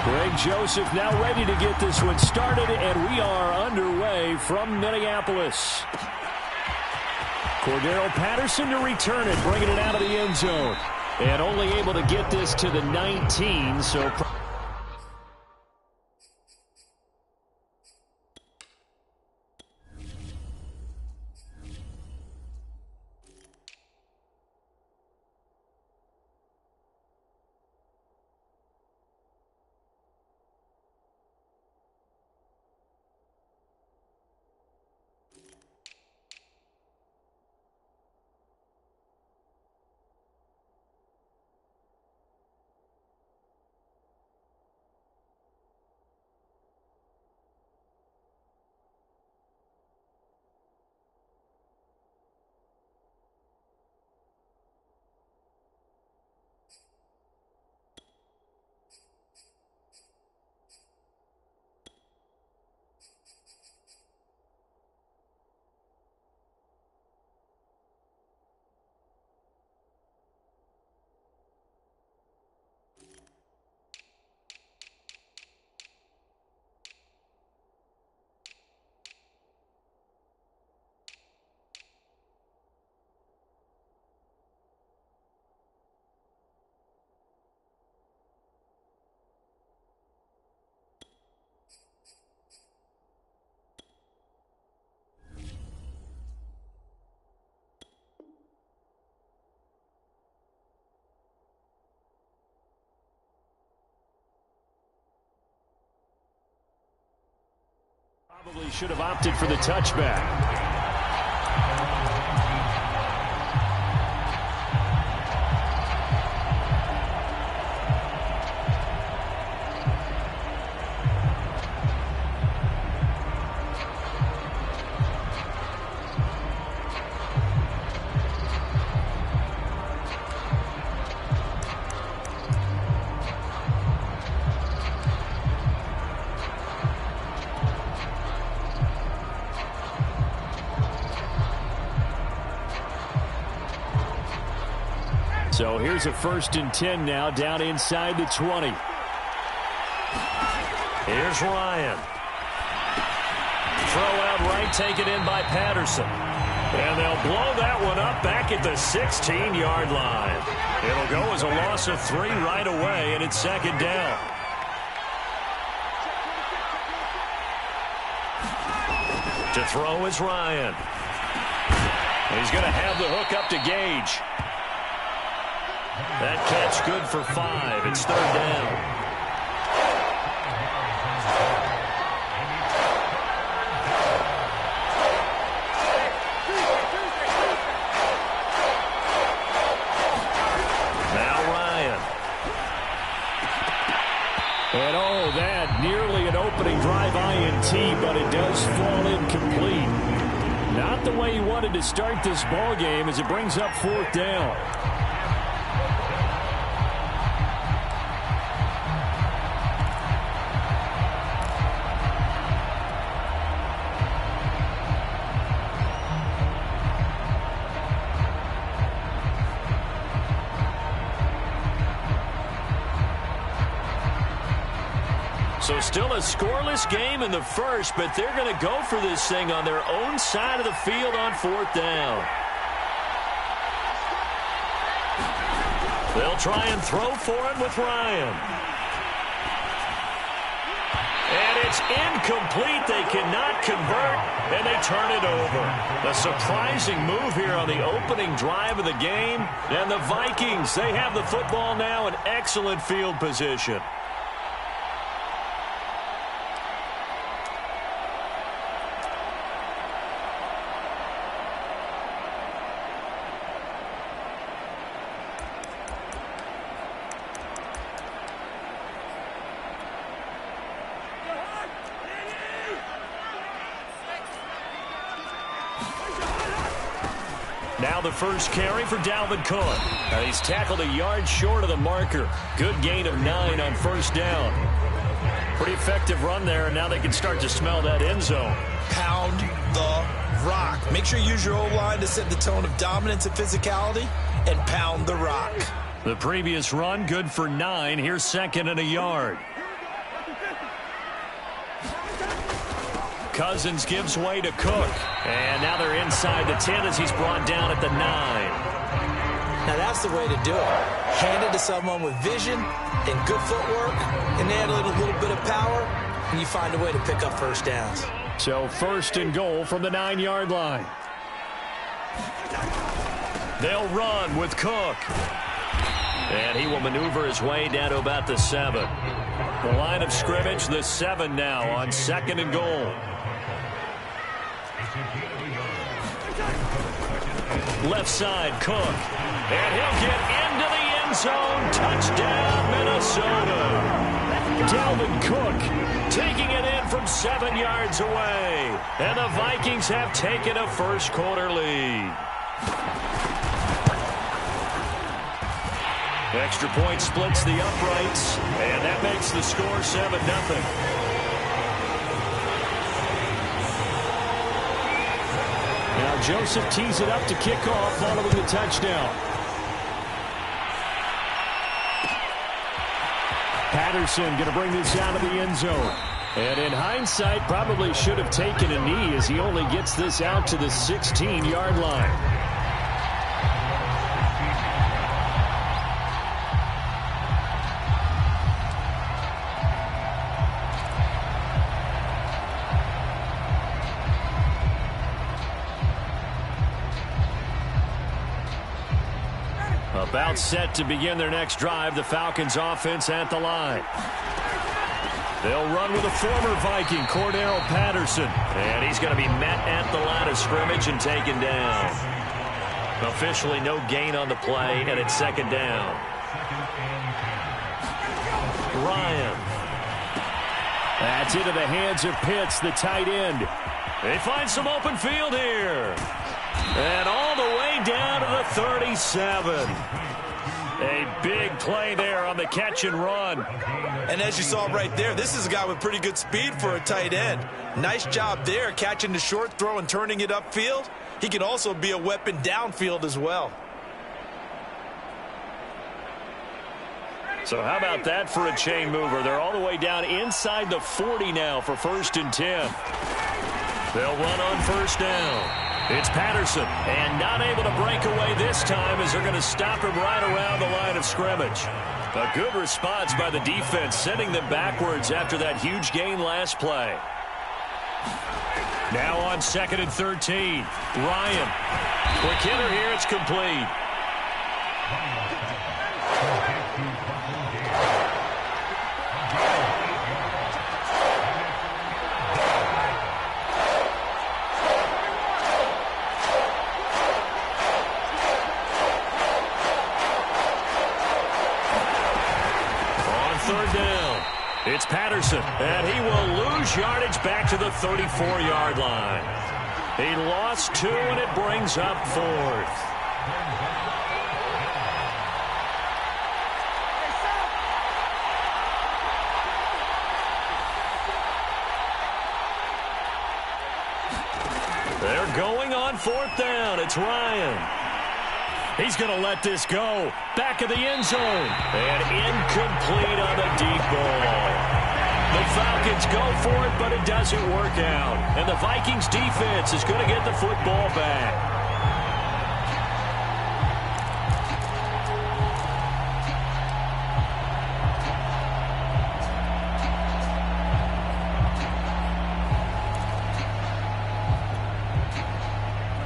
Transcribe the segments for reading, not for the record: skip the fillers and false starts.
Greg Joseph now ready to get this one started, and we are underway from Minneapolis. Cordero Patterson to return it, bringing it out of the end zone. And only able to get this to the 19, so... Probably should have opted for the touchback. So here's a 1st and 10 now, down inside the 20. Here's Ryan. Throw out right, taken in by Patterson. And they'll blow that one up back at the 16-yard line. It'll go as a loss of 3 right away, and it's 2nd down. To throw is Ryan. He's going to have the hook up to Gage. That catch good for 5. It's 3rd down. Now Ryan. And oh, that nearly an opening drive INT, but it does fall incomplete. Not the way he wanted to start this ball game as it brings up 4th down. So still a scoreless game in the first, but they're going to go for this thing on their own side of the field on 4th down. They'll try and throw for it with Ryan. And it's incomplete. They cannot convert, and they turn it over. A surprising move here on the opening drive of the game. And the Vikings, they have the football now in excellent field position. Now the first carry for Dalvin Cook. He's tackled a yard short of the marker. Good gain of 9 on 1st down. Pretty effective run there, and now they can start to smell that end zone. Pound the rock. Make sure you use your O-line to set the tone of dominance and physicality, and pound the rock. The previous run, good for 9. Here's 2nd and a yard. Cousins gives way to Cook. And now they're inside the 10 as he's brought down at the 9. Now that's the way to do it. Hand it to someone with vision and good footwork, and add a little bit of power, and you find a way to pick up first downs. So 1st and goal from the 9-yard line. They'll run with Cook. And he will maneuver his way down to about the 7. The line of scrimmage, the 7 now on 2nd and goal. Left side, Cook. And he'll get into the end zone. Touchdown, Minnesota. Dalvin Cook taking it in from 7 yards away. And the Vikings have taken a first-quarter lead. Extra point splits the uprights, and that makes the score 7-0. Now Joseph tees it up to kick off following the touchdown. Patterson going to bring this out of the end zone. And in hindsight, probably should have taken a knee as he only gets this out to the 16-yard line. About set to begin their next drive, the Falcons offense at the line. They'll run with a former Viking, Cordero Patterson. And he's going to be met at the line of scrimmage and taken down. Officially no gain on the play, and it's 2nd down. Ryan. That's into the hands of Pitts, the tight end. They find some open field here. And all the way down to the 37. A big play there on the catch and run. And as you saw right there, this is a guy with pretty good speed for a tight end. Nice job there, catching the short throw and turning it upfield. He can also be a weapon downfield as well. So how about that for a chain mover? They're all the way down inside the 40 now for 1st and 10. They'll run on 1st down. It's Patterson, and not able to break away this time as they're going to stop him right around the line of scrimmage. A good response by the defense, sending them backwards after that huge gain last play. Now on 2nd and 13, Ryan. Quick hitter here, it's complete. It's Patterson, and he will lose yardage back to the 34-yard line. He lost 2, and it brings up 4th. They're going on 4th down. It's Ryan. He's going to let this go. Back of the end zone. And incomplete on the deep ball. The Falcons go for it, but it doesn't work out. And the Vikings defense is going to get the football back.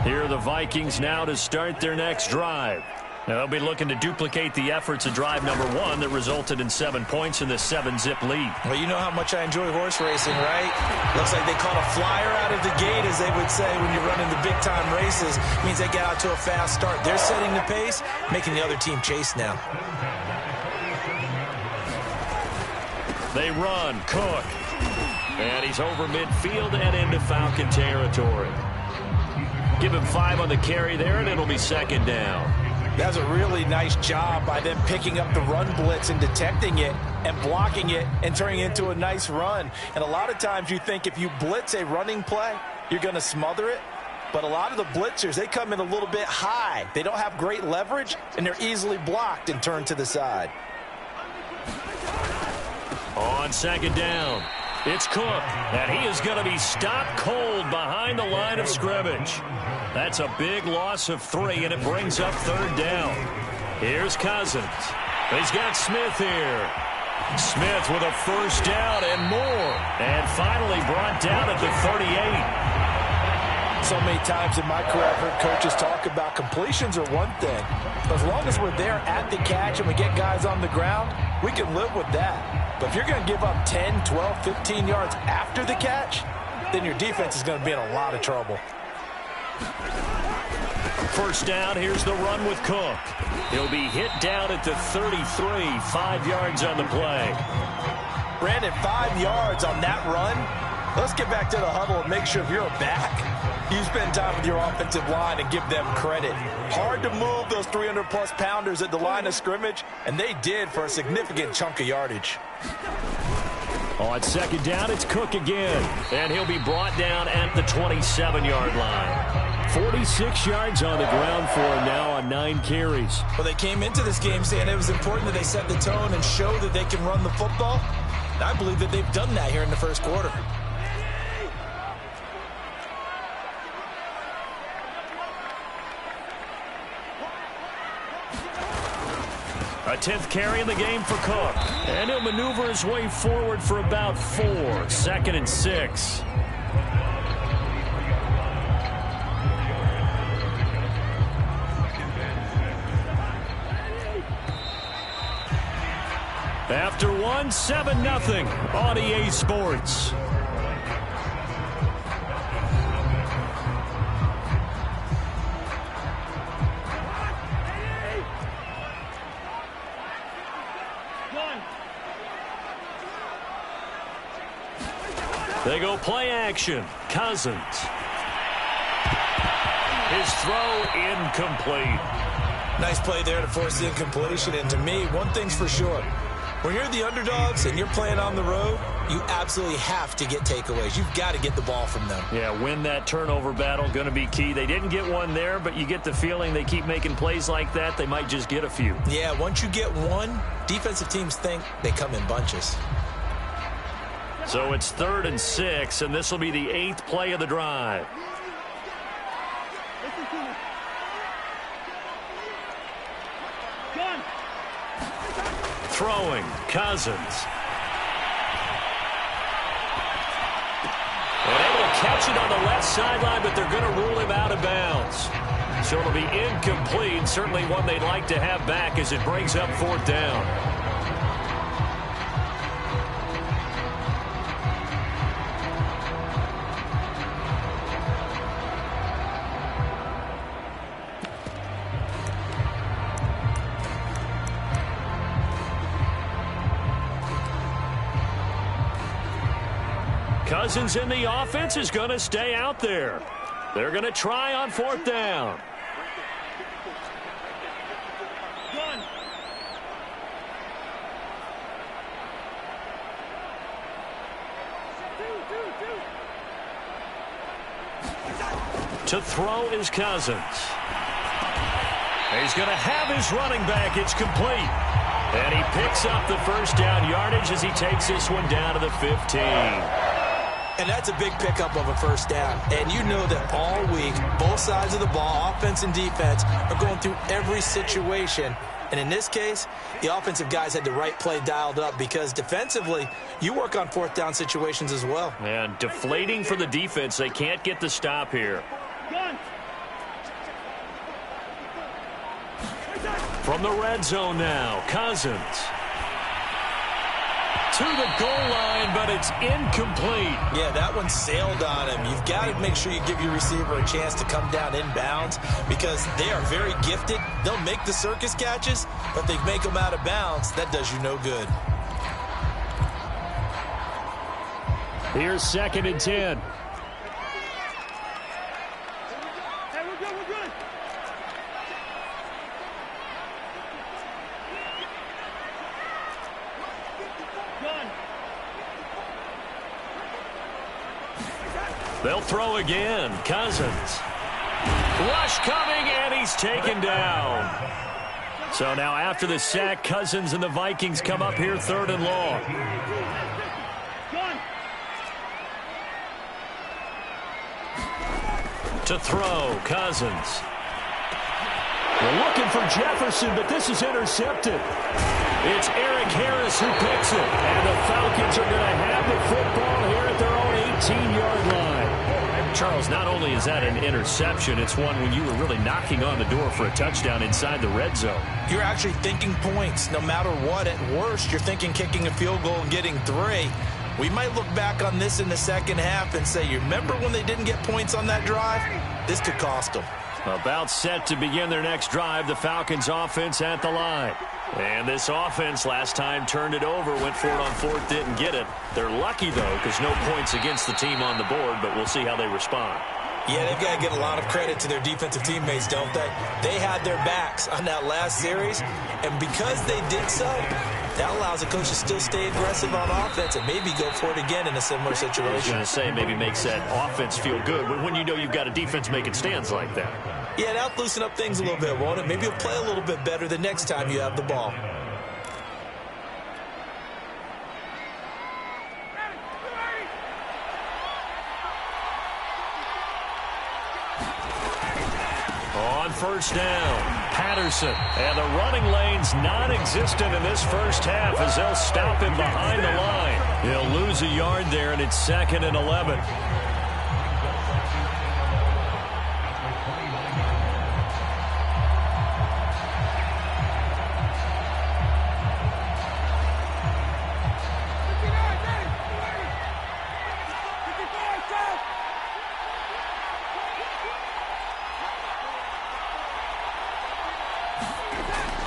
Here are the Vikings now to start their next drive. Now they'll be looking to duplicate the efforts of drive number 1 that resulted in 7 points in this 7-zip lead. Well, you know how much I enjoy horse racing, right? Looks like they caught a flyer out of the gate, as they would say when you're running the big-time races. It means they get out to a fast start. They're setting the pace, making the other team chase now. They run, Cook. And he's over midfield and into Falcon territory. Give him 5 on the carry there, and it'll be 2nd down. That's a really nice job by them picking up the run blitz and detecting it and blocking it and turning it into a nice run. And a lot of times you think if you blitz a running play, you're going to smother it. But a lot of the blitzers, they come in a little bit high. They don't have great leverage, and they're easily blocked and turned to the side. On 2nd down, It's Cook, and he is going to be stopped cold behind the line of scrimmage. That's a big loss of 3, and it brings up 3rd down. Here's Cousins. He's got Smith here. Smith with a 1st down and more. And finally brought down at the 38. So many times in my career I've heard coaches talk about completions are one thing. But as long as we're there at the catch and we get guys on the ground, we can live with that. But if you're going to give up 10, 12, 15 yards after the catch, then your defense is going to be in a lot of trouble. 1st down, here's the run with Cook. He'll be hit down at the 33, 5 yards on the play. Brandon, 5 yards on that run. Let's get back to the huddle and make sure if you're a back, you spend time with your offensive line and give them credit. Hard to move those 300-plus pounders at the line of scrimmage, and they did for a significant chunk of yardage. On 2nd down, it's Cook again, and he'll be brought down at the 27-yard line. 46 yards on the ground for him now on 9 carries. Well, they came into this game saying it was important that they set the tone and show that they can run the football. I believe that they've done that here in the 1st quarter. A 10th carry in the game for Cook. And he'll maneuver his way forward for about 4. 2nd and 6. After 1, 7-0 on EA Sports. They go play action. Cousins. His throw incomplete. Nice play there to force the incompletion. And to me, one thing's for sure. When you're the underdogs and you're playing on the road, you absolutely have to get takeaways. You've got to get the ball from them. Yeah, win that turnover battle, going to be key. They didn't get one there, but you get the feeling they keep making plays like that, they might just get a few. Yeah, once you get one, defensive teams think they come in bunches. So it's 3rd and 6, and this will be the 8th play of the drive. Throwing, Cousins. And able to catch it on the left sideline, but they're going to rule him out of bounds. So it'll be incomplete, certainly one they'd like to have back as it brings up 4th down. Cousins in the offense is going to stay out there. They're going to try on 4th down. To throw is Cousins. He's going to have his running back. It's complete. And he picks up the 1st down yardage as he takes this one down to the 15. And that's a big pickup of a 1st down. And you know that all week, both sides of the ball, offense and defense, are going through every situation. And in this case, the offensive guys had the right play dialed up because defensively, you work on 4th down situations as well. And deflating for the defense. They can't get the stop here. From the red zone now, Cousins. To the goal line, but it's incomplete. Yeah, that one sailed on him. You've got to make sure you give your receiver a chance to come down inbounds because they are very gifted. They'll make the circus catches, but they make them out of bounds. That does you no good. Here's 2nd and 10. They'll throw again. Cousins. Rush coming, and he's taken down. So now after the sack, Cousins and the Vikings come up here 3rd and long. To throw, Cousins. They're looking for Jefferson, but this is intercepted. It's Eric Harris who picks it. And the Falcons are going to have the football here at their own 18-yard line. Charles, not only is that an interception, it's one when you were really knocking on the door for a touchdown inside the red zone. You're actually thinking points. No matter what, at worst, you're thinking kicking a field goal and getting 3. We might look back on this in the second half and say, you remember when they didn't get points on that drive? This could cost them. About set to begin their next drive, the Falcons offense at the line. And this offense last time turned it over, went for it on 4th, didn't get it. They're lucky, though, because no points against the team on the board, but we'll see how they respond. Yeah, they've got to give a lot of credit to their defensive teammates, don't they? They had their backs on that last series, and because they did so, that allows the coach to still stay aggressive on offense and maybe go for it again in a similar situation. I was going to say, maybe makes that offense feel good when you know you've got a defense making stands like that. Yeah, that'll loosen up things a little bit, won't it? Maybe you'll play a little bit better the next time you have the ball. On first down, Patterson. And the running lane's non-existent in this first half as they'll stop him behind the line. He'll lose a yard there, and it's 2nd and 11.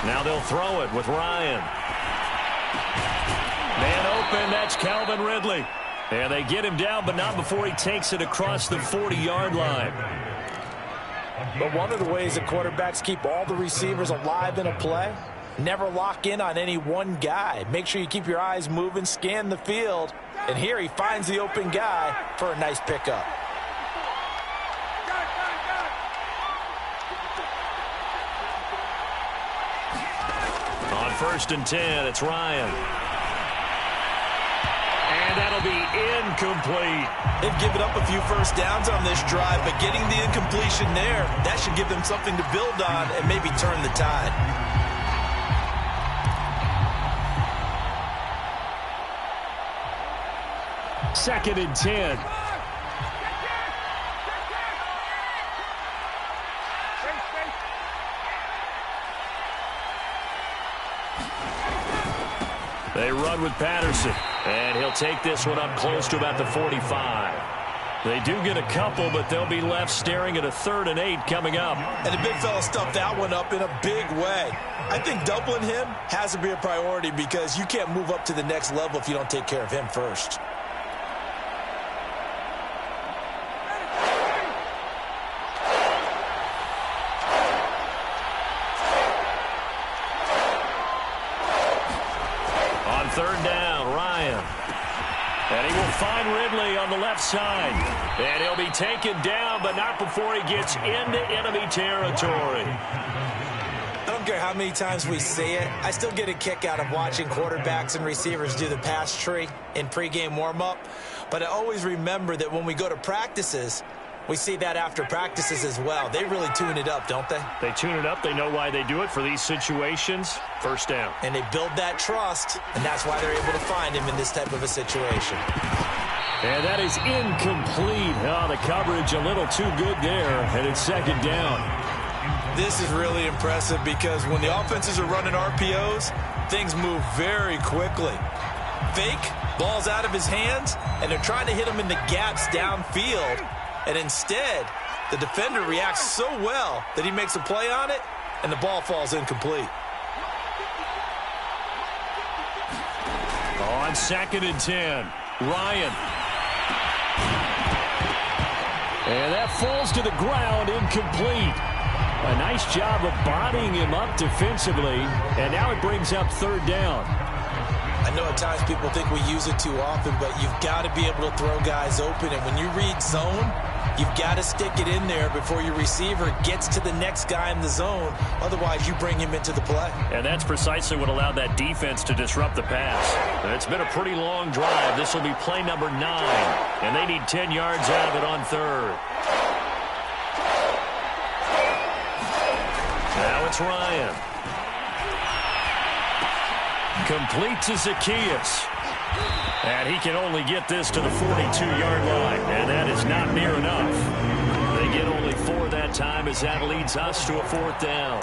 Now they'll throw it with Ryan. Man open, that's Calvin Ridley. And they get him down, but not before he takes it across the 40-yard line. But one of the ways that quarterbacks keep all the receivers alive in a play, never lock in on any one guy. Make sure you keep your eyes moving, scan the field. And here he finds the open guy for a nice pickup. On 1st and 10, it's Ryan. And that'll be incomplete. They've given up a few first downs on this drive, but getting the incompletion there, that should give them something to build on and maybe turn the tide. Second and 10. They run with Patterson, and he'll take this one up close to about the 45. They do get a couple, but they'll be left staring at a 3rd and 8 coming up. And the big fella stuffed that one up in a big way. I think doubling him has to be a priority because you can't move up to the next level if you don't take care of him first. Third down, Ryan. And he will find Ridley on the left side. And he'll be taken down, but not before he gets into enemy territory. I don't care how many times we see it. I still get a kick out of watching quarterbacks and receivers do the pass tree in pregame warm-up. But I always remember that when we go to practices, we see that after practices as well. They really tune it up, don't they? They tune it up. They know why they do it for these situations. First down. And they build that trust, and that's why they're able to find him in this type of a situation. And that is incomplete. Oh, the coverage a little too good there, and it's 2nd down. This is really impressive because when the offenses are running RPOs, things move very quickly. Fake, ball's out of his hands, and they're trying to hit him in the gaps downfield. And instead, the defender reacts so well that he makes a play on it, and the ball falls incomplete. On 2nd and 10, Ryan. And that falls to the ground, incomplete. A nice job of bodying him up defensively, and now it brings up 3rd down. I know at times people think we use it too often, but you've got to be able to throw guys open. And when you read zone, you've got to stick it in there before your receiver gets to the next guy in the zone. Otherwise, you bring him into the play. And that's precisely what allowed that defense to disrupt the pass. And it's been a pretty long drive. This will be play number 9. And they need 10 yards out of it on 3rd. Now it's Ryan. Complete to Zacchaeus. And he can only get this to the 42-yard line. And that is not near enough. They get only 4 that time as that leads us to a 4th down.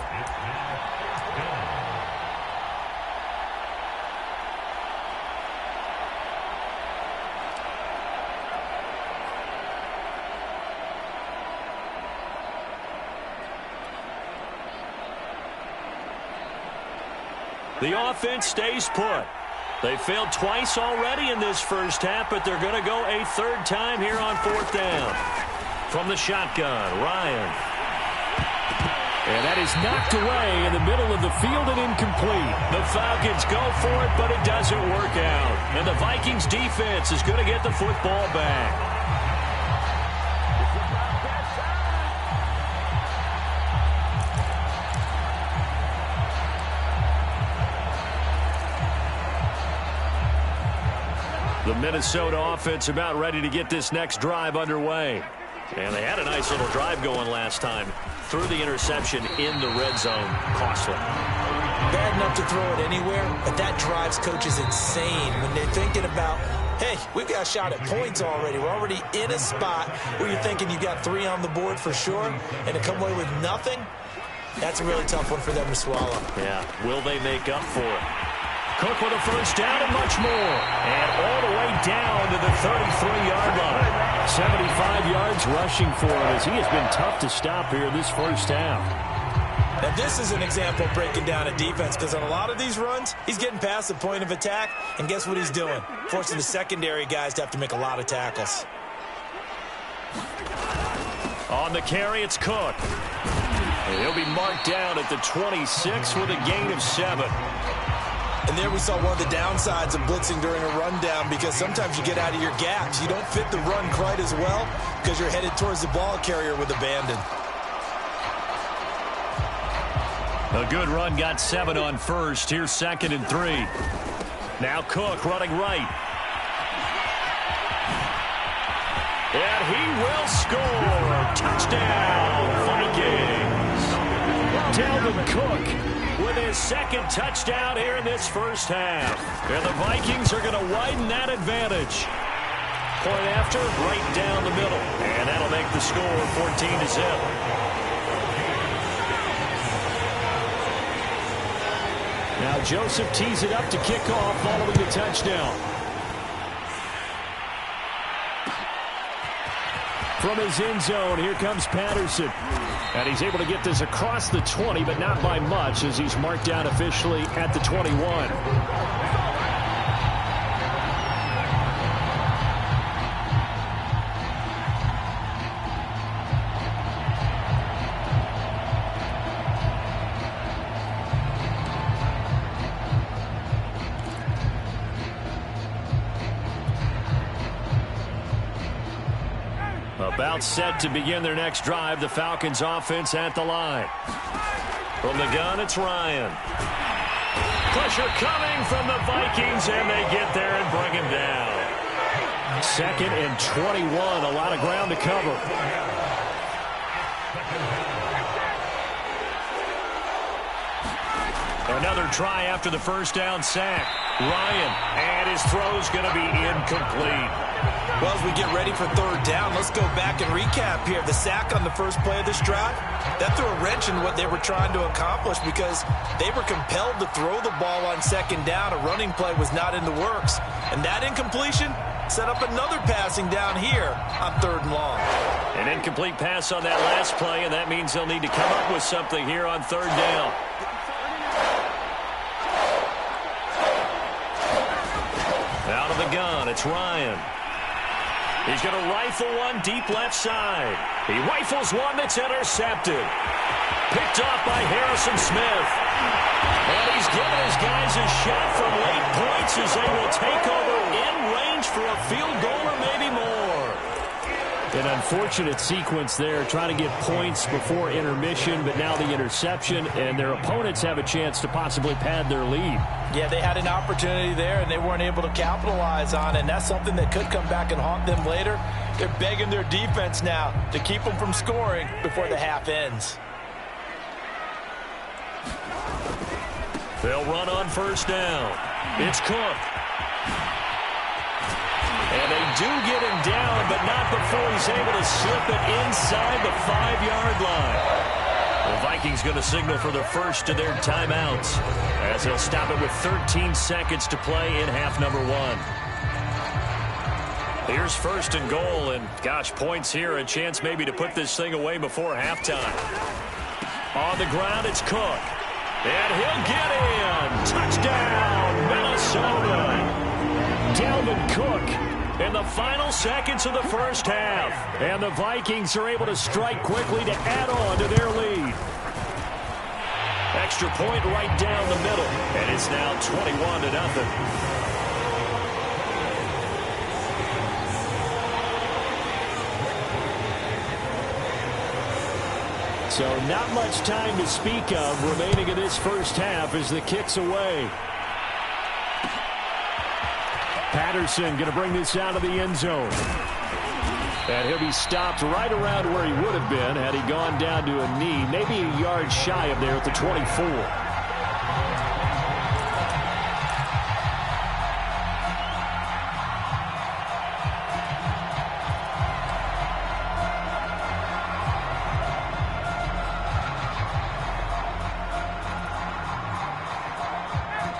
The offense stays put. They failed twice already in this first half, but they're going to go a 3rd time here on 4th down. From the shotgun, Ryan. And that is knocked away in the middle of the field and incomplete. The Falcons go for it, but it doesn't work out. And the Vikings defense is going to get the football back. The Minnesota offense about ready to get this next drive underway. And they had a nice little drive going last time. Threw the interception in the red zone. Costly. Bad enough to throw it anywhere, but that drives coaches insane when they're thinking about, hey, we've got a shot at points already. We're already in a spot where you're thinking you got 3 on the board for sure, and to come away with nothing, that's a really tough one for them to swallow. Yeah, will they make up for it? Cook with a first down and much more. And all the way down to the 33-yard line. 75 yards rushing for him as he has been tough to stop here this first half. Now, this is an example of breaking down a defense because on a lot of these runs, he's getting past the point of attack, and guess what he's doing? Forcing the secondary guys to have to make a lot of tackles. On the carry, it's Cook. And he'll be marked down at the 26 with a gain of 7. And there we saw one of the downsides of blitzing during a rundown because sometimes you get out of your gaps. You don't fit the run quite as well because you're headed towards the ball carrier with abandon. A good run got 7 on first. Here's 2nd and 3. Now Cook running right. And he will score. Touchdown, Vikings. Dalvin Cook with his 2nd touchdown here in this first half. And the Vikings are going to widen that advantage. Point after, right down the middle. And that'll make the score 14-0. Now Joseph tees it up to kick off following the touchdown. From his end zone, here comes Patterson. And he's able to get this across the 20, but not by much as he's marked down officially at the 21. About set to begin their next drive. The Falcons offense at the line. From the gun, it's Ryan. Pressure coming from the Vikings, and they get there and bring him down. 2nd and 21. A lot of ground to cover. Another try after the first down sack. Ryan, and his throw's going to be incomplete. Well, as we get ready for 3rd down, let's go back and recap here. The sack on the first play of this drive, that threw a wrench in what they were trying to accomplish because they were compelled to throw the ball on 2nd down. A running play was not in the works. And that incompletion set up another passing down here on 3rd and long. An incomplete pass on that last play, and that means they'll need to come up with something here on 3rd down. Out of the gun, it's Ryan. He's going to rifle one deep left side. He rifles one that's intercepted. Picked off by Harrison Smith. And he's given his guys a shot from late points as they will take over in range for a field goal or maybe more. An unfortunate sequence there, trying to get points before intermission, but now the interception, and their opponents have a chance to possibly pad their lead. Yeah, they had an opportunity there, and they weren't able to capitalize on it, and that's something that could come back and haunt them later. They're begging their defense now to keep them from scoring before the half ends. They'll run on first down. It's Cook. And they do get him down, but not before he's able to slip it inside the 5-yard line. The Vikings going to signal for the first of their timeouts as they'll stop it with 13 seconds to play in half number 1. Here's first and goal, and gosh, points here, a chance maybe to put this thing away before halftime. On the ground, it's Cook. And he'll get in. Touchdown, Minnesota. Dalvin Cook in the final seconds of the first half. And the Vikings are able to strike quickly to add on to their lead. Extra point right down the middle. And it's now 21-0. So not much time to speak of remaining in this first half as the kick's away. Patterson going to bring this out of the end zone. And he'll be stopped right around where he would have been had he gone down to a knee, maybe a yard shy of there at the 24.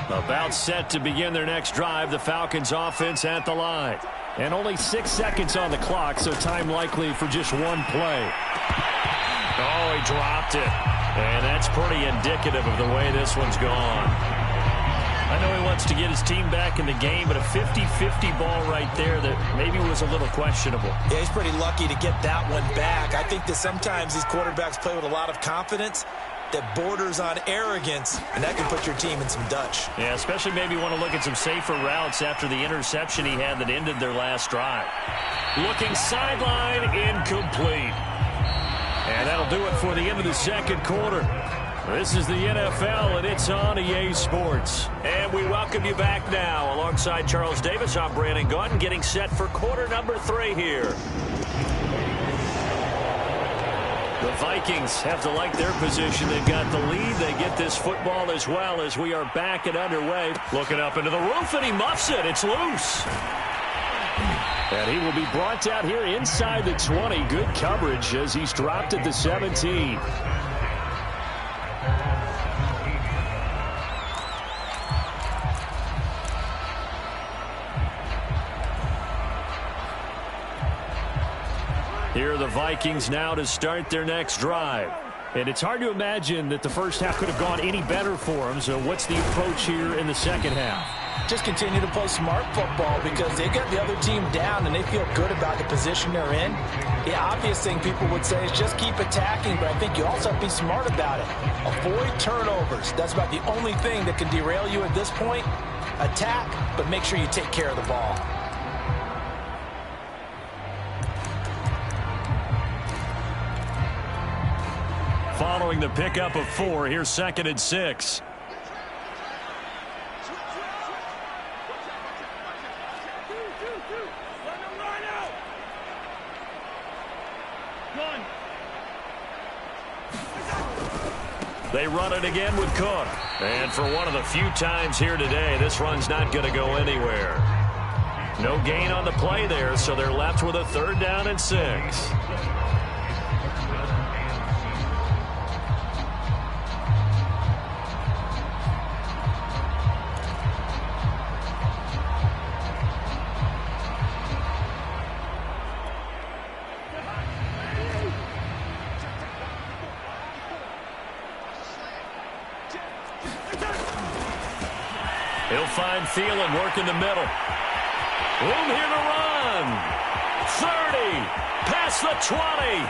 About set to begin their next drive, the Falcons offense at the line. And only 6 seconds on the clock, so time likely for just one play. Oh, he dropped it. And that's pretty indicative of the way this one's gone. I know he wants to get his team back in the game, but a 50-50 ball right there that maybe was a little questionable. Yeah, he's pretty lucky to get that one back. I think that sometimes these quarterbacks play with a lot of confidence that borders on arrogance, and that can put your team in some Dutch. Yeah, especially maybe want to look at some safer routes after the interception he had that ended their last drive. Looking sideline, incomplete. And that'll do it for the end of the second quarter. This is the NFL, and it's on EA Sports. And we welcome you back now. Alongside Charles Davis, I'm Brandon Gaudin, getting set for quarter number 3 here. The Vikings have to like their position. They've got the lead. They get this football as well as we are back and underway. Looking up into the roof, and he muffs it. It's loose. And he will be brought down here inside the 20. Good coverage as he's dropped at the 17. Here are the Vikings now to start their next drive. And it's hard to imagine that the first half could have gone any better for them. So what's the approach here in the second half? Just continue to play smart football because they got the other team down and they feel good about the position they're in. The obvious thing people would say is just keep attacking, but I think you also have to be smart about it. Avoid turnovers. That's about the only thing that can derail you at this point. Attack, but make sure you take care of the ball. Following the pickup of 4, here's 2nd and 6. They run it again with Cook. And for one of the few times here today, this run's not going to go anywhere. No gain on the play there, so they're left with a 3rd down and 6. He'll find Thielen working the middle. Room here to run. 30. Past the 20.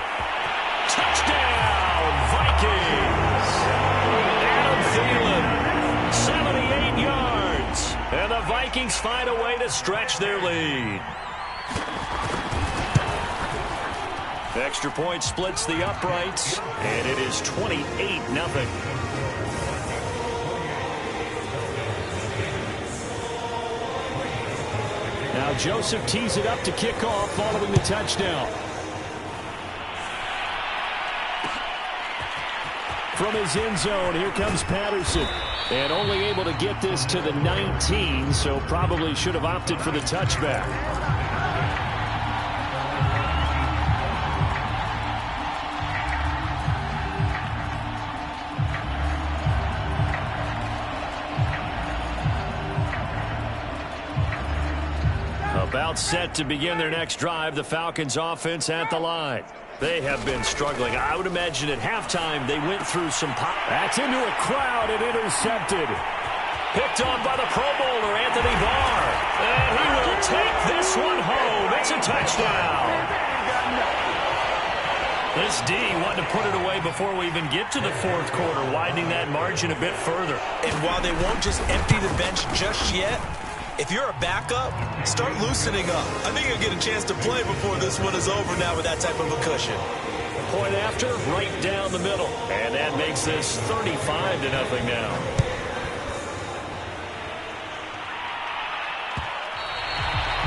Touchdown, Vikings. Adam Thielen, 78 yards. And the Vikings find a way to stretch their lead. The extra point splits the uprights, and it is 28-0. Now Joseph tees it up to kick off following the touchdown. From his end zone, here comes Patterson. And only able to get this to the 19, so probably should have opted for the touchback. About set to begin their next drive, the Falcons offense at the line. They have been struggling. I would imagine at halftime they went through some pop. That's into a crowd and intercepted. Picked on by the Pro Bowler, Anthony Barr. And he will take this one home. It's a touchdown. This D wanted to put it away before we even get to the fourth quarter, widening that margin a bit further. And while they won't just empty the bench just yet, if you're a backup, start loosening up. I think you'll get a chance to play before this one is over now with that type of a cushion. Point after, right down the middle. And that makes this 35-0 now.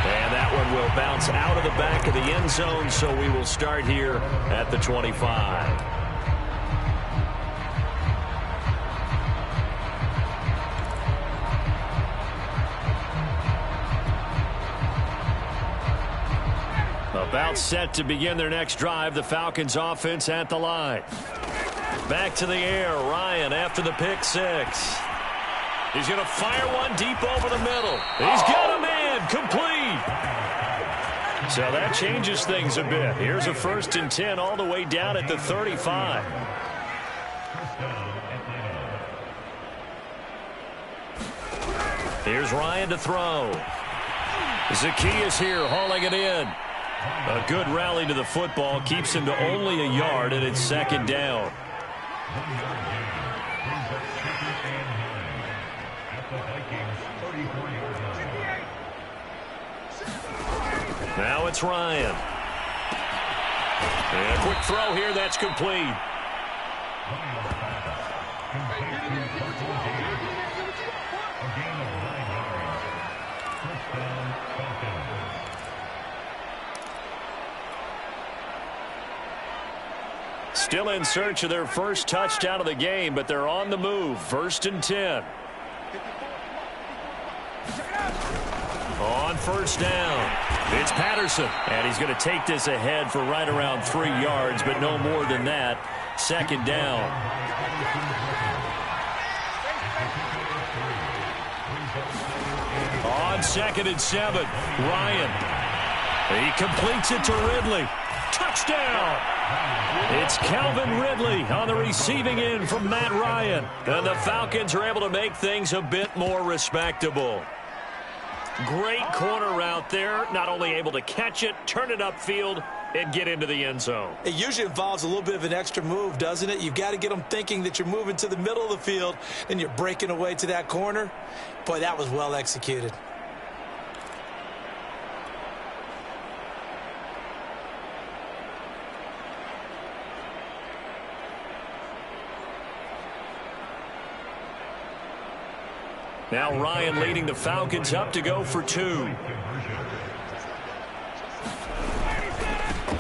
And that one will bounce out of the back of the end zone, so we will start here at the 25. About set to begin their next drive, the Falcons offense at the line. Back to the air, Ryan after the pick six. He's going to fire one deep over the middle. He's got a man, complete. So that changes things a bit. Here's a 1st and 10 all the way down at the 35. Here's Ryan to throw. Zacchaeus here hauling it in. A good rally to the football keeps him to only a yard, and it's 2nd down. Now it's Ryan. And a quick throw here, that's complete. Still in search of their first touchdown of the game, but they're on the move. 1st and 10. On 1st down, it's Patterson. And he's going to take this ahead for right around 3 yards, but no more than that. 2nd down. On 2nd and 7, Ryan. He completes it to Ridley. Touchdown! It's Calvin Ridley on the receiving end from Matt Ryan. And the Falcons are able to make things a bit more respectable. Great corner out there. Not only able to catch it, turn it upfield, and get into the end zone. It usually involves a little bit of an extra move, doesn't it? You've got to get them thinking that you're moving to the middle of the field, and you're breaking away to that corner. Boy, that was well executed. Now Ryan leading the Falcons up to go for 2.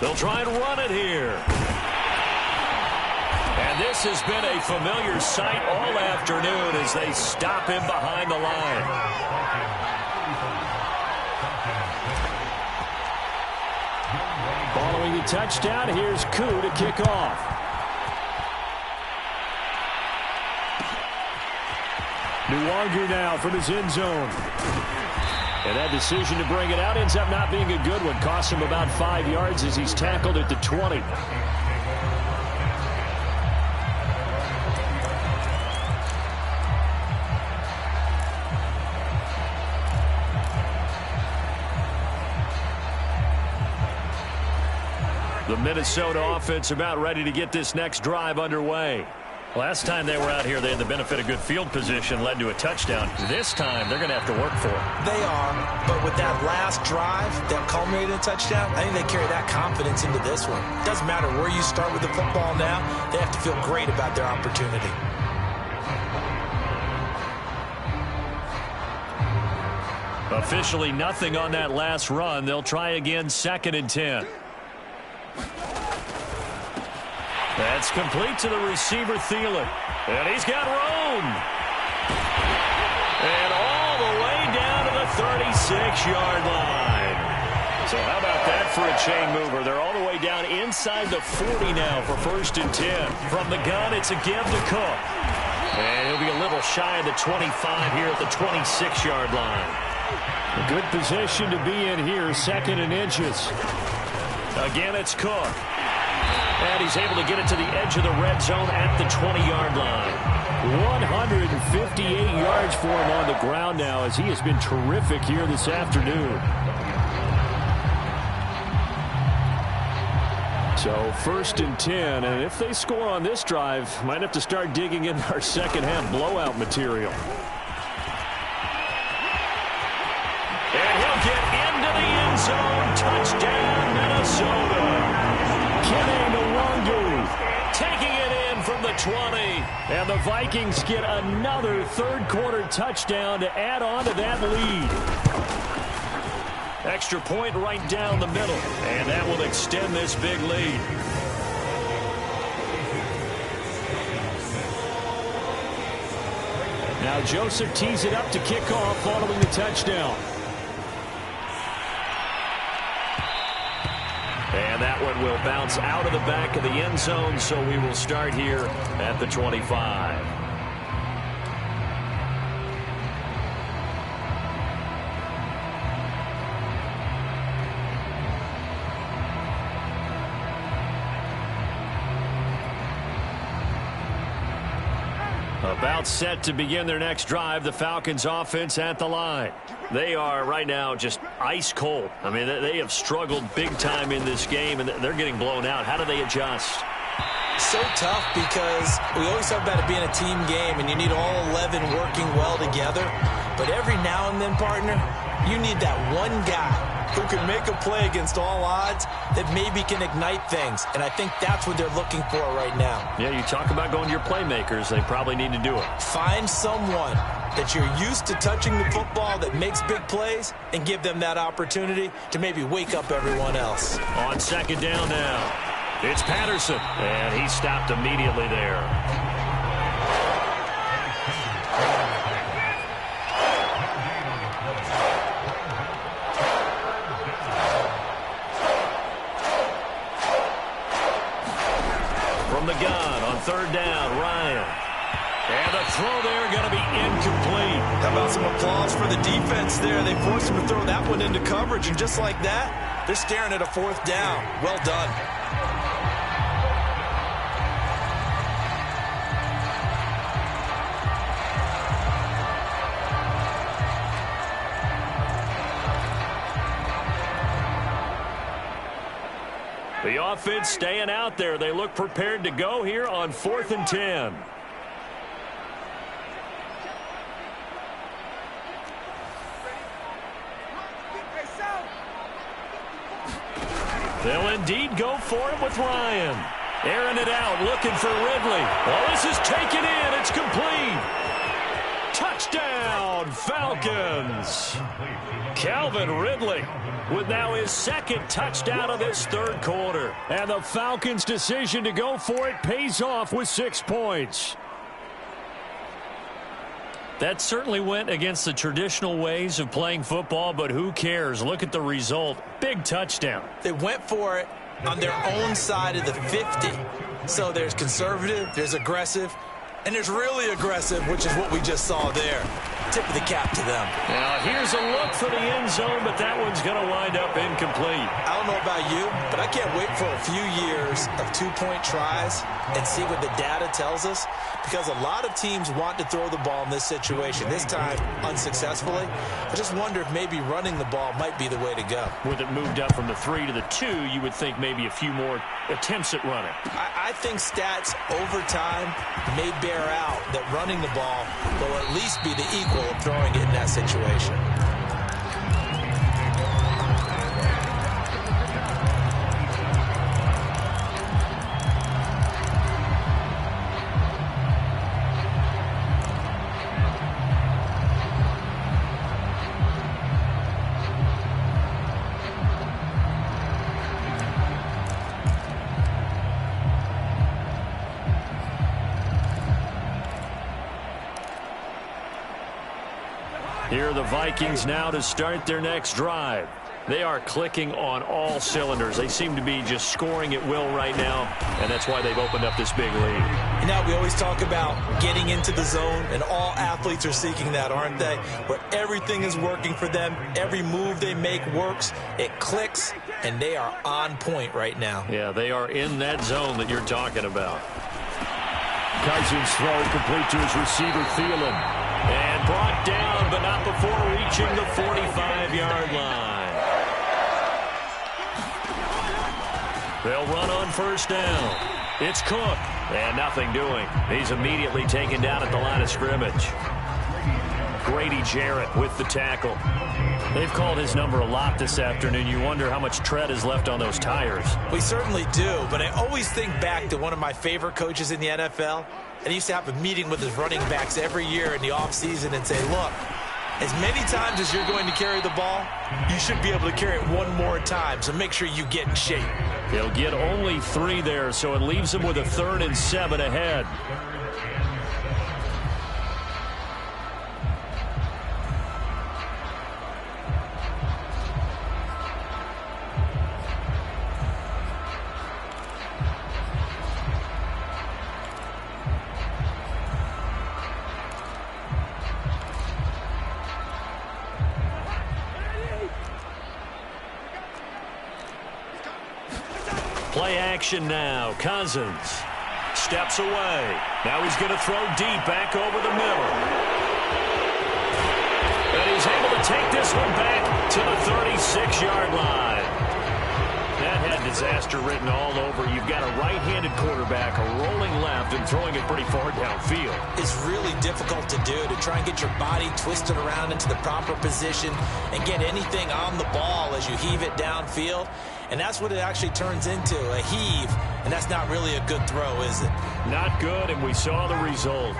They'll try and run it here. And this has been a familiar sight all afternoon as they stop him behind the line. Following the touchdown, here's Koo to kick off. Nuwanger now from his end zone. And that decision to bring it out ends up not being a good one. Costs him about 5 yards as he's tackled at the 20. The Minnesota offense about ready to get this next drive underway. Last time they were out here, they had the benefit of good field position, led to a touchdown. This time, they're going to have to work for it. They are, but with that last drive that culminated in a touchdown, I think they carry that confidence into this one. It doesn't matter where you start with the football now. They have to feel great about their opportunity. Officially nothing on that last run. They'll try again 2nd and 10. That's complete to the receiver, Thielen. And he's got room. And all the way down to the 36-yard line. So how about that for a chain mover? They're all the way down inside the 40 now for 1st and 10. From the gun, it's a give to Cook. And he'll be a little shy of the 25 here at the 26-yard line. A good position to be in here, 2nd and inches. Again, it's Cook. And he's able to get it to the edge of the red zone at the 20-yard line. 158 yards for him on the ground now as he has been terrific here this afternoon. So 1st and 10, and if they score on this drive, might have to start digging in our second half blowout material. And he'll get into the end zone. Touchdown, Minnesota. Kenny Nwangu taking it in from the 20. And the Vikings get another third-quarter touchdown to add on to that lead. Extra point right down the middle. And that will extend this big lead. Now Joseph tees it up to kick off following the touchdown. And that one will bounce out of the back of the end zone, so we will start here at the 25. About set to begin their next drive, the Falcons offense at the line. They are right now just ice cold. I mean, they have struggled big time in this game, and they're getting blown out. How do they adjust? So tough because we always talk about it being a team game, and you need all 11 working well together. But every now and then, partner, you need that one guy who can make a play against all odds that maybe can ignite things. And I think that's what they're looking for right now. Yeah, you talk about going to your playmakers. They probably need to do it. Find someone that you're used to touching the football that makes big plays and give them that opportunity to maybe wake up everyone else. On 2nd down now, it's Patterson. And he stopped immediately there. From the gun on 3rd down, Ryan. And the throw there going to be incomplete. How about some applause for the defense there? They forced him to throw that one into coverage, and just like that, they're staring at a 4th down. Well done. The offense staying out there. They look prepared to go here on 4th and 10. They'll indeed go for it with Ryan. Airing it out, looking for Ridley. Well, this is taken in. It's complete. Touchdown, Falcons. Calvin Ridley with now his 2nd touchdown of this 3rd quarter. And the Falcons' decision to go for it pays off with 6 points. That certainly went against the traditional ways of playing football, but who cares? Look at the result. Big touchdown. They went for it on their own side of the 50. So there's conservative, there's aggressive, and there's really aggressive, which is what we just saw there. Tip of the cap to them. Now here's a look for the end zone, but that one's going to wind up incomplete. I don't know about you, but I can't wait for a few years of 2-point tries and see what the data tells us, because a lot of teams want to throw the ball in this situation, this time unsuccessfully. I just wonder if maybe running the ball might be the way to go. With it moved up from the 3 to the 2, you would think maybe a few more attempts at running. I think stats over time may bear out that running the ball will at least be the equal of throwing it in that situation. Here are the Vikings now to start their next drive. They are clicking on all cylinders. They seem to be just scoring at will right now, and that's why they've opened up this big lead. You know, we always talk about getting into the zone, and all athletes are seeking that, aren't they? Where everything is working for them. Every move they make works. It clicks, and they are on point right now. Yeah, they are in that zone that you're talking about. Cousins throw complete to his receiver, Thielen. And brought down, but not before reaching the 45-yard line. They'll run on first down. It's Cook. And nothing doing. He's immediately taken down at the line of scrimmage. Grady Jarrett with the tackle. They've called his number a lot this afternoon. You wonder how much tread is left on those tires. We certainly do, but I always think back to one of my favorite coaches in the NFL. And he used to have a meeting with his running backs every year in the offseason and say, look, as many times as you're going to carry the ball, you should be able to carry it one more time, so make sure you get in shape. He'll get only 3 there, so it leaves him with a 3rd and 7 ahead. Play action now. Cousins steps away. Now he's going to throw deep back over the middle. And he's able to take this one back to the 36-yard line. That had disaster written all over. You've got a right-handed quarterback, a rolling left, and throwing it pretty far downfield. It's really difficult to do, to try and get your body twisted around into the proper position and get anything on the ball as you heave it downfield. And that's what it actually turns into, a heave. And that's not really a good throw, is it? Not good, and we saw the result.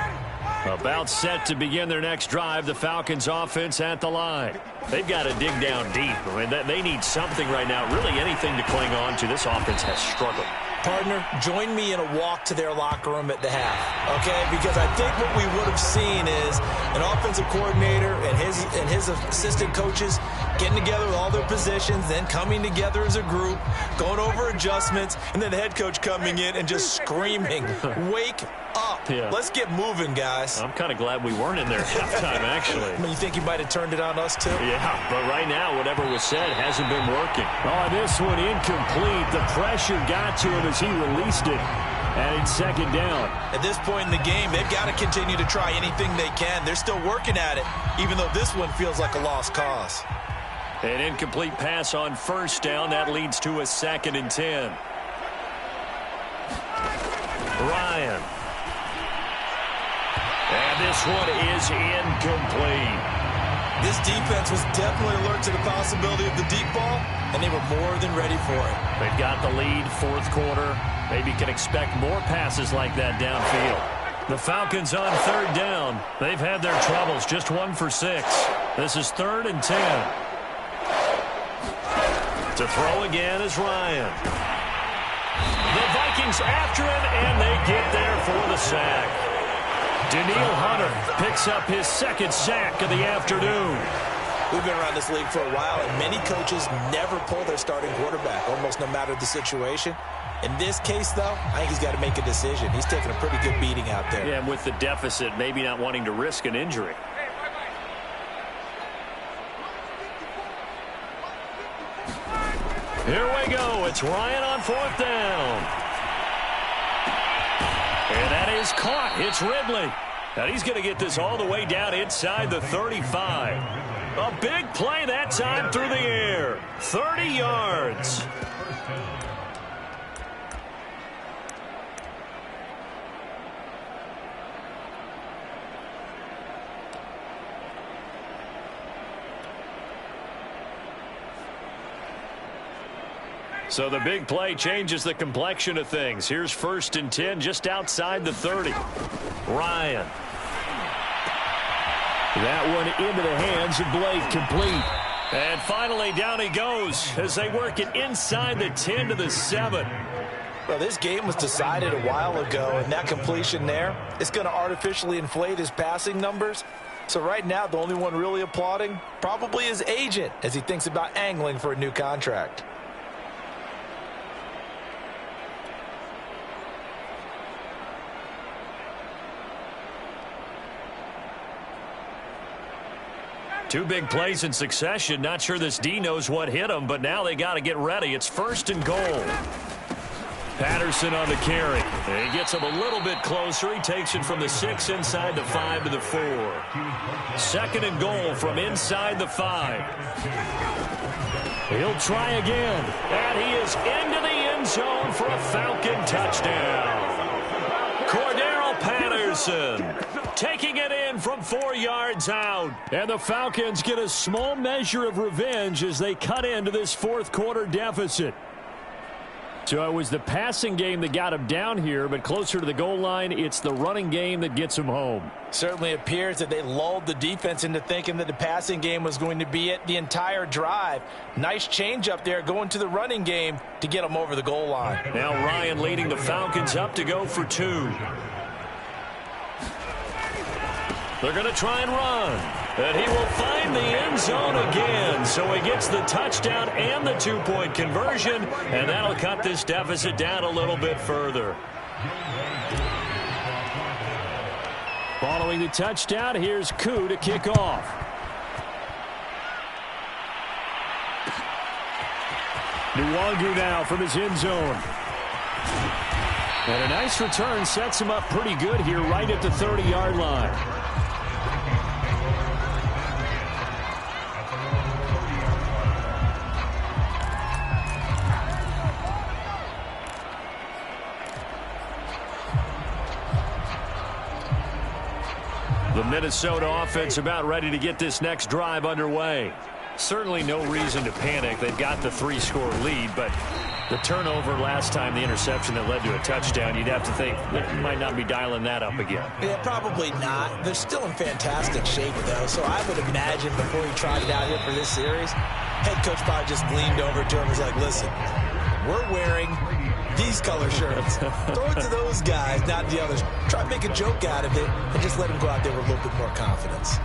About set to begin their next drive, the Falcons offense at the line. They've got to dig down deep. I mean, they need something right now, really anything to cling on to. This offense has struggled. Partner, join me in a walk to their locker room at the half, okay? Because I think what we would have seen is an offensive coordinator and his assistant coaches getting together with all their positions, then coming together as a group, going over adjustments, and then the head coach coming in and just screaming, wake up. Yeah. Let's get moving, guys. I'm kind of glad we weren't in there at halftime, actually. I mean, you think he might have turned it on us, too? Yeah, but right now, whatever was said hasn't been working. Oh, this one incomplete. The pressure got to him as he released it. And it's 2nd down. At this point in the game, they've got to continue to try anything they can. They're still working at it, even though this one feels like a lost cause. An incomplete pass on first down. That leads to a 2nd and 10. Ryan. And this one is incomplete. This defense was definitely alert to the possibility of the deep ball, and they were more than ready for it. They've got the lead, 4th quarter. Maybe can expect more passes like that downfield. The Falcons on 3rd down. They've had their troubles, just 1 for 6. This is 3rd and 10. To throw again is Ryan. The Vikings after him, and they get there for the sack. Daniil Hunter picks up his 2nd sack of the afternoon. We've been around this league for a while, and many coaches never pull their starting quarterback, almost no matter the situation. In this case, though, I think he's got to make a decision. He's taking a pretty good beating out there. Yeah, and with the deficit, maybe not wanting to risk an injury. Here we go. It's Ryan on 4th down. And that is caught. It's Ridley. And he's going to get this all the way down inside the 35. A big play that time through the air. 30 yards. So the big play changes the complexion of things. Here's 1st and 10 just outside the 30. Ryan. That one into the hands of Blake, complete. And finally down he goes as they work it inside the 10 to the 7. Well, this game was decided a while ago, and that completion there is going to artificially inflate his passing numbers. So right now, the only one really applauding probably his agent as he thinks about angling for a new contract. Two big plays in succession. Not sure this D knows what hit him, but now they got to get ready. It's 1st and goal. Patterson on the carry. He gets him a little bit closer. He takes it from the 6 inside the 5 to the 4. 2nd and goal from inside the 5. He'll try again. And he is into the end zone for a Falcon touchdown. Cordero Patterson taking it in from 4 yards out. And the Falcons get a small measure of revenge as they cut into this 4th quarter deficit. So it was the passing game that got him down here, but closer to the goal line, it's the running game that gets him home. Certainly appears that they lulled the defense into thinking that the passing game was going to be it the entire drive. Nice change up there going to the running game to get them over the goal line. Now Ryan leading the Falcons up to go for 2. They're going to try and run. And he will find the end zone again. So he gets the touchdown and the 2-point conversion. And that'll cut this deficit down a little bit further. Following the touchdown, here's Koo to kick off. Nwangu now from his end zone. And a nice return sets him up pretty good here right at the 30-yard line. The Minnesota offense about ready to get this next drive underway. Certainly no reason to panic. They've got the 3-score lead, but the turnover last time, the interception that led to a touchdown, you'd have to think they might not be dialing that up again. Yeah, probably not. They're still in fantastic shape, though, so I would imagine before he tried it out here for this series, head coach probably just leaned over to him and was like, listen, we're wearing these color shirts. Throw it to those guys, not the others. Try to make a joke out of it and just let them go out there with a little bit more confidence.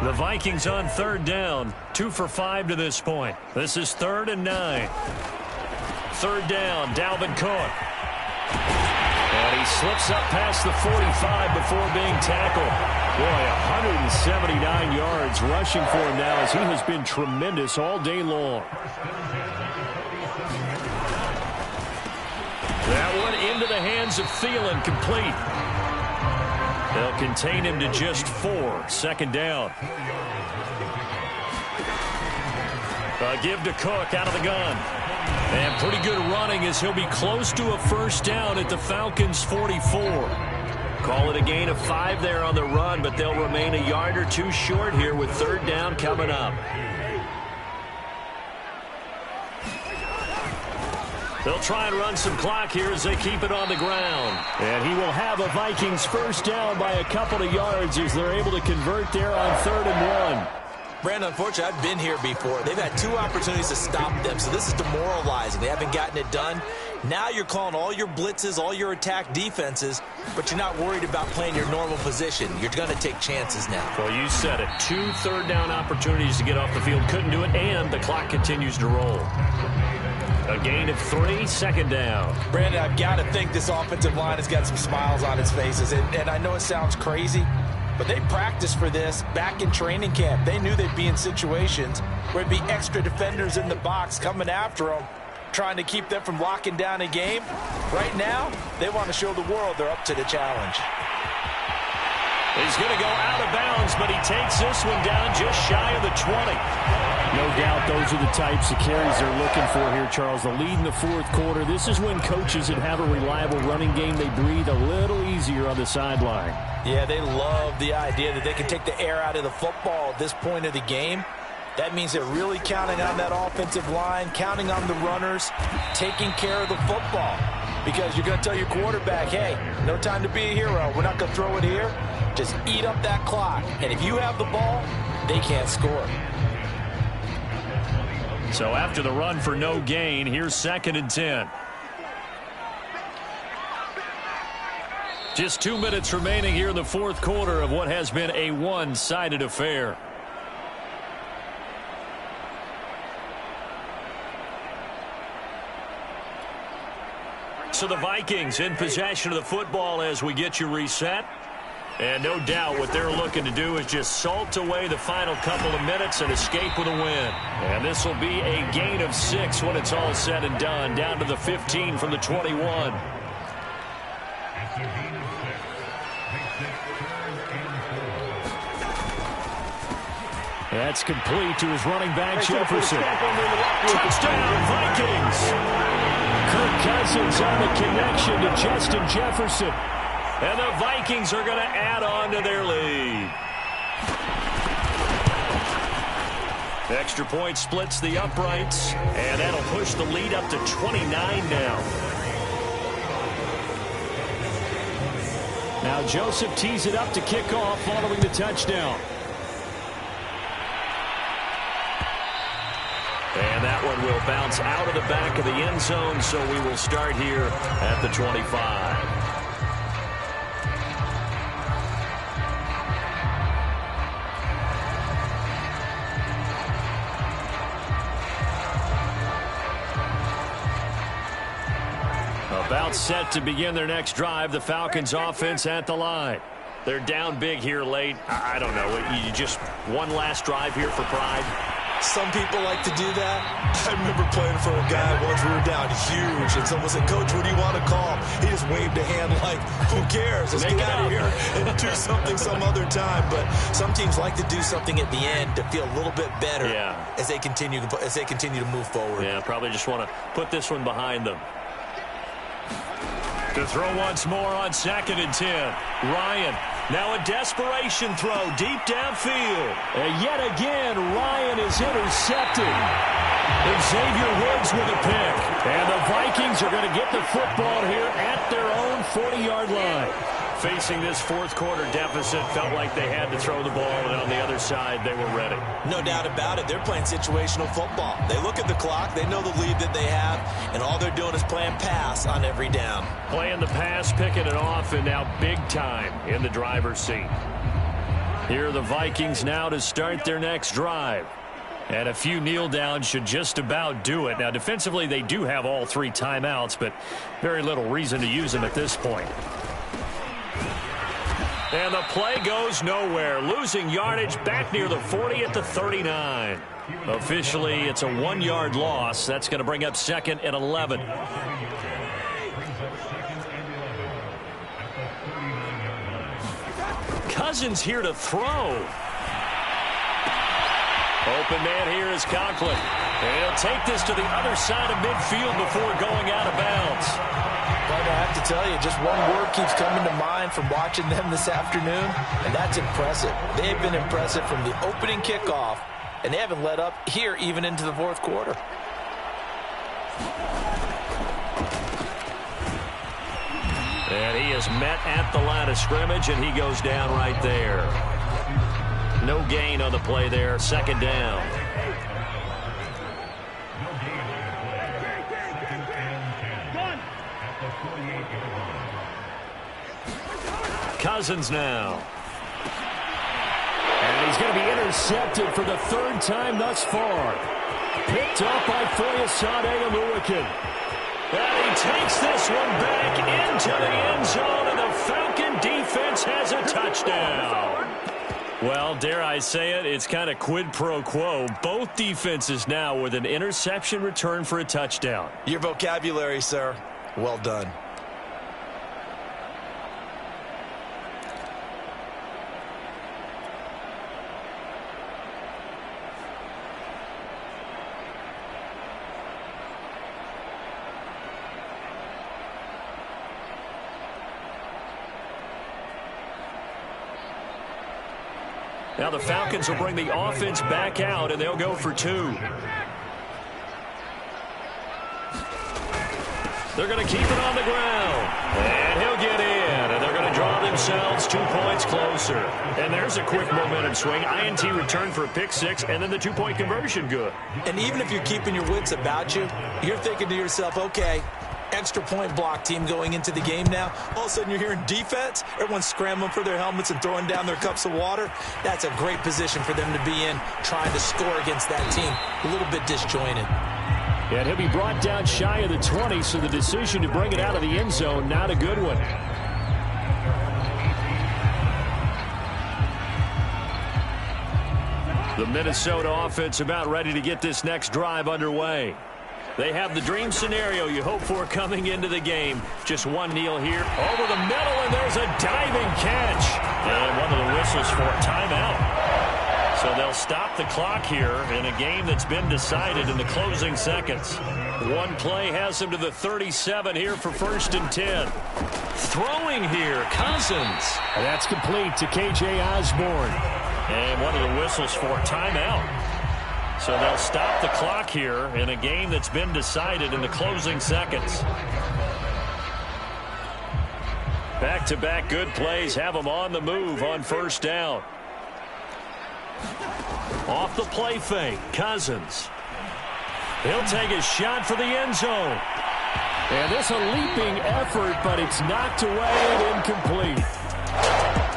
The Vikings on 3rd down. 2 for 5 to this point. This is 3rd and 9. 3rd down, Dalvin Cook. And he slips up past the 45 before being tackled. Boy, 179 yards rushing for him now as he has been tremendous all day long. That one into the hands of Thielen, complete. They'll contain him to just 4. 2nd down. Give to Cook out of the gun. And pretty good running as he'll be close to a 1st down at the Falcons' 44. Call it a gain of 5 there on the run, but they'll remain a yard or 2 short here with 3rd down coming up. They'll try and run some clock here as they keep it on the ground. And he will have a Vikings 1st down by a couple of yards as they're able to convert there on 3rd and 1. Brandon, unfortunately, I've been here before. They've had 2 opportunities to stop them, so this is demoralizing. They haven't gotten it done. Now you're calling all your blitzes, all your attack defenses, but you're not worried about playing your normal position. You're going to take chances now. Well, you said it. 2 3rd down opportunities to get off the field. Couldn't do it, and the clock continues to roll. A gain of 3, 2nd down. Brandon, I've got to think this offensive line has got some smiles on its faces, and I know it sounds crazy, but they practiced for this back in training camp. They knew they'd be in situations where it'd be extra defenders in the box coming after them, trying to keep them from locking down a game. Right now, they want to show the world they're up to the challenge. He's going to go out of bounds, but he takes this one down just shy of the 20. No doubt those are the types of carries they're looking for here, Charles. The lead in the 4th quarter. This is when coaches that have a reliable running game, they breathe a little easier on the sideline. Yeah, they love the idea that they can take the air out of the football at this point of the game. That means they're really counting on that offensive line, counting on the runners, taking care of the football. Because you're going to tell your quarterback, hey, no time to be a hero. We're not going to throw it here. Just eat up that clock. And if you have the ball, they can't score. So after the run for no gain, here's 2nd and 10. Just 2 minutes remaining here in the fourth quarter of what has been a one-sided affair. So the Vikings in possession of the football as we get you reset. And no doubt what they're looking to do is just salt away the final couple of minutes and escape with a win. And this will be a gain of 6 when it's all said and done, down to the 15 from the 21. That's complete to his running back, Jefferson. Touchdown, Vikings! Kirk Cousins on the connection to Justin Jefferson. And the Vikings are going to add on to their lead. The extra point splits the uprights, and that'll push the lead up to 29 now. Now Joseph tees it up to kick off following the touchdown. And that one will bounce out of the back of the end zone, so we will start here at the 25. About set to begin their next drive, the Falcons offense at the line. They're down big here late. I don't know. You just one last drive here for pride. Some people like to do that. I remember playing for a guy once. We were down huge, and someone said, "Coach, what do you want to call?" He just waved a hand like, "Who cares? Let's get out of here and do something some other time." But some teams like to do something at the end to feel a little bit better as they continue to move forward. Yeah, probably just want to put this one behind them. To throw once more on 2nd and 10. Ryan, now a desperation throw deep downfield. And yet again, Ryan is intercepted. Xavier Woods with a pick. And the Vikings are going to get the football here at their own 40-yard line. Facing this fourth quarter deficit, felt like they had to throw the ball, and on the other side, they were ready. No doubt about it. They're playing situational football. They look at the clock, they know the lead that they have, and all they're doing is playing pass on every down. Playing the pass, picking it off, and now big time in the driver's seat. Here are the Vikings now to start their next drive. And a few kneel downs should just about do it. Now, defensively, they do have all 3 timeouts, but very little reason to use them at this point. And the play goes nowhere. Losing yardage back near the 40 at the 39. Officially, it's a 1-yard loss. That's going to bring up 2nd and 11. Cousins here to throw. Open man here is Conklin. And he'll take this to the other side of midfield before going out of bounds. But I have to tell you, just one word keeps coming to mind from watching them this afternoon, and that's impressive. They've been impressive from the opening kickoff, and they haven't let up here even into the fourth quarter. And he is met at the line of scrimmage, and he goes down right there. No gain on the play there. 2nd down. Cousins now. And he's going to be intercepted for the 3rd time thus far. Picked up by Foyesade Oluwakin. And he takes this one back into the end zone, and the Falcon defense has a touchdown. Well, dare I say it, it's kind of quid pro quo. Both defenses now with an interception return for a touchdown. Your vocabulary, sir. Well done. Now the Falcons will bring the offense back out, and they'll go for 2. They're going to keep it on the ground. And he'll get in, and they're going to draw themselves 2 points closer. And there's a quick momentum swing. INT return for a pick 6, and then the 2-point conversion good. And even if you're keeping your wits about you, you're thinking to yourself, okay, extra point block team going into the game now. All of a sudden you're hearing defense. Everyone's scrambling for their helmets and throwing down their cups of water. That's a great position for them to be in, trying to score against that team. A little bit disjointed. And he'll be brought down shy of the 20, so the decision to bring it out of the end zone, not a good one. The Minnesota offense about ready to get this next drive underway. They have the dream scenario you hope for coming into the game. Just one kneel here. Over the middle, and there's a diving catch. And one of the whistles for a timeout. So they'll stop the clock here in a game that's been decided in the closing seconds. One play has them to the 37 here for 1st and 10. Throwing here, Cousins. And that's complete to K.J. Osborne. And one of the whistles for a timeout. So they'll stop the clock here in a game that's been decided in the closing seconds. Back-to-back good plays have them on the move on 1st down. Off the play fake, Cousins. He'll take a shot for the end zone. And this a leaping effort, but it's knocked away and incomplete.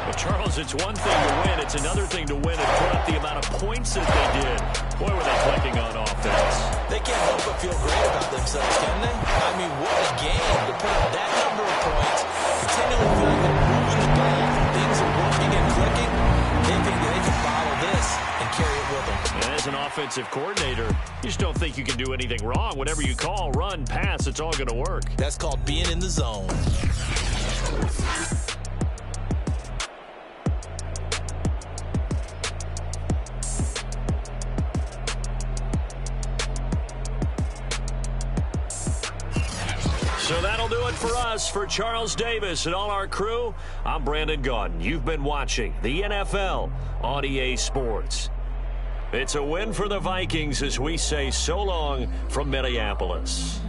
Well, Charles, it's one thing to win. It's another thing to win and put up the amount of points that they did. Boy, were they clicking on offense. They can't help but feel great about themselves, can they? I mean, what a game to put up that number of points, continually feeling like they're moving the ball, things are working and clicking. They think they can follow this and carry it with them. And as an offensive coordinator, you just don't think you can do anything wrong. Whatever you call, run, pass, it's all going to work. That's called being in the zone. So that'll do it for us. For Charles Davis and all our crew, I'm Brandon Gaudin. You've been watching the NFL on EA Sports. It's a win for the Vikings as we say so long from Minneapolis.